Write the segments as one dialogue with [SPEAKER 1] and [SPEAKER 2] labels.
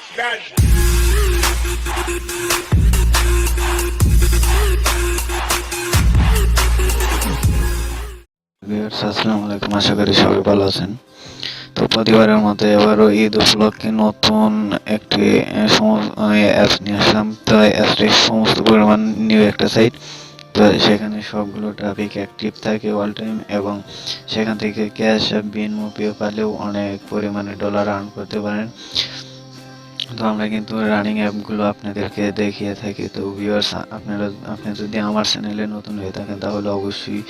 [SPEAKER 1] আসসালামু আলাইকুম, আশা করি সবাই ভালো আছেন। তো প্রতিবারের মতো এবারও ঈদ উপলক্ষে নতুন একটি অ্যাপস নিয়ে আসলাম। তো অ্যাপসটি সমস্ত পরিমাণ নিউ একটা সাইট। তো সেখানে সবগুলো ট্রাফিক অ্যাক্টিভ থাকে অল টাইম, এবং সেখান থেকে ক্যাশ বিনিময় পেলেও অনেক পরিমাণে ডলার আর্ন করতে পারেন। তো আমরা কিন্তু রানিং অ্যাপগুলো আপনাদেরকে দেখিয়ে থাকি। তো ভিউয়ার্স, আপনি যদি আমার চ্যানেলে নতুন হয়ে থাকেন তাহলে অবশ্যই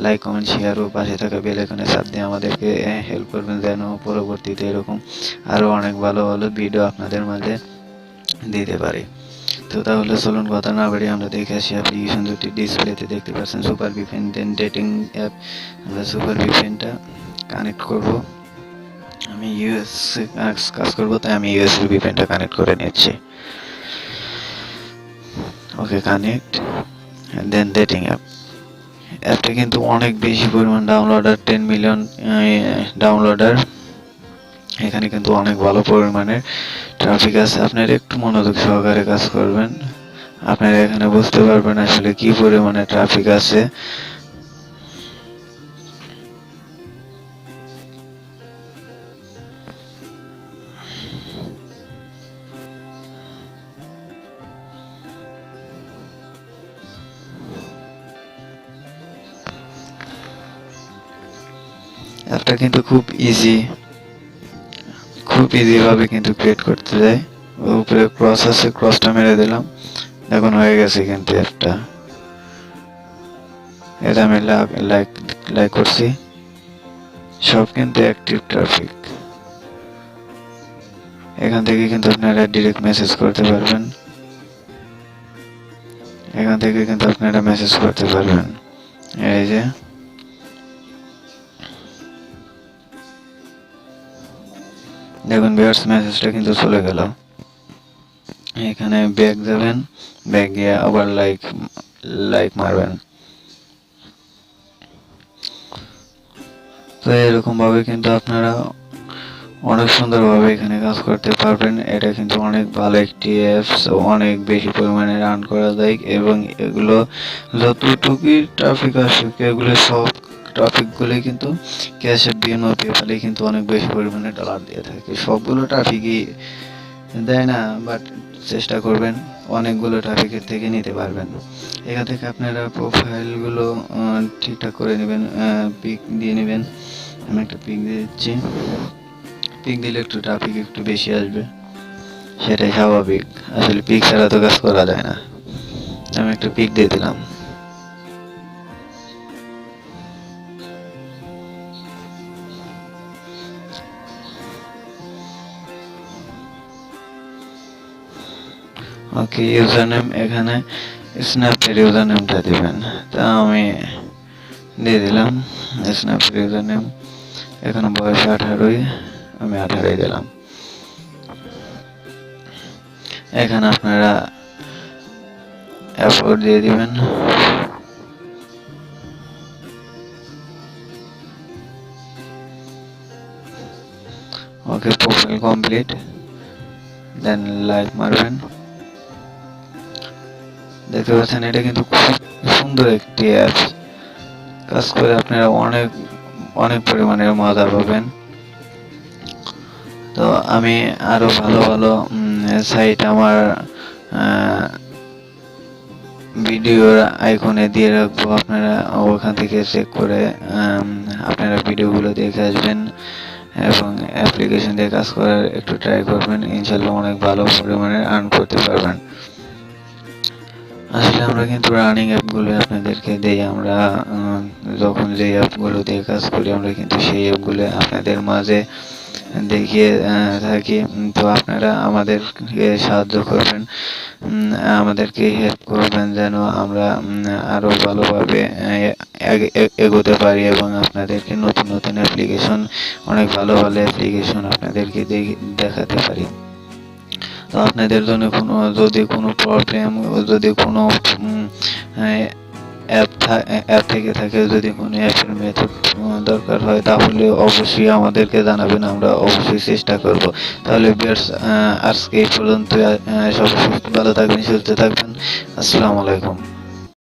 [SPEAKER 1] লাইক, কমেন্ট, শেয়ার ও পাশে থাকা বেল আইকনে চাপ দিয়ে আমাদেরকে হেল্প করবেন, যেন পরবর্তীতে এরকম আরও অনেক ভালো ভালো ভিডিও আপনাদের মাঝে দিতে পারি। তো তাহলে চলুন কথা না বাড়িয়ে আমরা দেখে আসি অ্যাপ্লিকেশন দুটি। ডিসপ্লেতে দেখতে পাচ্ছেন সুপার ভিপিএন, দেন ডেটিং অ্যাপ। আমরা সুপার ভিপিএনটা কানেক্ট করব। আমি ইউএস কাজ করবো, তাই আমি ইউএস ভিপিএনটা কানেক্ট করে নিচ্ছি। ওকে, কানেক্ট, দেন ডেটিং অ্যাপটা কিন্তু অনেক বেশি পরিমাণ ডাউনলোডার, 10 মিলিয়ন ডাউনলোডার। এখানে কিন্তু অনেক ভালো পরিমাণের ট্রাফিক আছে। আপনারা একটু মনোযোগ সহকারে কাজ করবেন, আপনারা এখানে বুঝতে পারবেন আসলে কি পরিমাণে ট্রাফিক আছে। অ্যাপটা কিন্তু খুব ইজি ভাবে কিন্তু ক্রিয়েট করতে যায়। উপরে ক্রস আছে, ক্রসটা মেরে দিলাম, এখন হয়ে গেছে কিন্তু অ্যাপটা। এটা আমি লাইক করছি, সব কিন্তু অ্যাক্টিভ ট্রাফিক। এখান থেকে কিন্তু আপনারা ডিরেক্ট মেসেজ করতে পারবেন, এখান থেকে কিন্তু আপনারা মেসেজ করতে পারবেন। এই যে দেখুন ভিউয়ার্স, মেসেজটা কিন্তু চলে গেল। এখানে ব্যাক যাবেন, ব্যাক গিয়ে আবার লাইক মারবেন। তো এরকম ভাবে কিন্তু আপনারা অনেক সুন্দরভাবে এখানে কাজ করতে পারবেন। এটা কিন্তু অনেক ভালো একটি অ্যাপস, অনেক বেশি পরিমাণে রান করা যায়, এবং এগুলো যতটুকুই ট্রাফিক আসুক, এগুলো সব ট্রাফিকগুলোই কিন্তু ক্যাশে বিনিময় পেপালে কিন্তু অনেক বেশি পরিমাণে ডলার দিয়ে থাকে। সবগুলো ট্রাফিকই দেয় না, বাট চেষ্টা করবেন অনেকগুলো ট্রাফিকের থেকে নিতে পারবেন। এখান থেকে আপনারা প্রোফাইলগুলো ঠিকঠাক করে নেবেন, পিক দিয়ে নেবেন। আমি একটা পিক দিয়ে দিচ্ছি। পিক দিলে একটু ট্রাফিক একটু বেশি আসবে, সেটাই স্বাভাবিক। আসলে পিক ছাড়া তো কাজ করা যায় না। আমি একটা পিক দিয়ে দিলাম। ওকে, ইউজার নেম এখানে স্ন্যাপের ইউজার নেমটা দিবেন। তা আমি দিয়ে দিলাম স্ন্যাপের ইউজার নেম। এখানে বয়স 18, আমি 18 দিলাম। এখানে আপনারা অ্যাপোর্ট দিয়ে দিবেন। ওকে, প্রোফাইল কমপ্লিট, দেন লাইক মারবেন। দেখতে পাচ্ছেন এটা কিন্তু খুব সুন্দর একটি অ্যাপস। কাজ করে আপনারা অনেক পরিমাণের মজা পাবেন। তো আমি আরো ভালো ভালো সাইট আমার ভিডিওর আইকনে দিয়ে রাখবো, আপনারা ওখান থেকে চেক করে আপনারা ভিডিওগুলো দেখে আসবেন, এবং অ্যাপ্লিকেশন দিয়ে কাজ করার একটু ট্রাই করবেন। ইনশাল্লাহ অনেক ভালো পরিমাণে আর্ন করতে পারবেন। আসলে আমরা কিন্তু রানিং অ্যাপগুলো আপনাদেরকে দেই। আমরা যখন যে অ্যাপগুলো দিয়ে কাজ করি, আমরা কিন্তু সেই অ্যাপগুলো আপনাদের মাঝে দেখিয়ে থাকি। তো আপনারা আমাদেরকে সাহায্য করবেন, আমাদেরকে হেল্প করবেন, যেন আমরা আরও ভালোভাবে এগোতে পারি, এবং আপনাদেরকে নতুন নতুন অ্যাপ্লিকেশন, অনেক ভালো ভালো অ্যাপ্লিকেশন আপনাদেরকে দেখাতে পারি। তো আপনাদের জন্য যদি কোনো প্রবলেম, যদি কোনো অ্যাপ থেকে থাকে, যদি কোনো অ্যাপের মেথড দরকার হয় তাহলে অবশ্যই আমাদেরকে জানাবেন, আমরা অবশ্যই চেষ্টা করব। তাহলে ভিউয়ার্স, আজকে এই পর্যন্ত। সবাই ভালো থাকবেন, সুস্থ থাকবেন। আসসালামু আলাইকুম।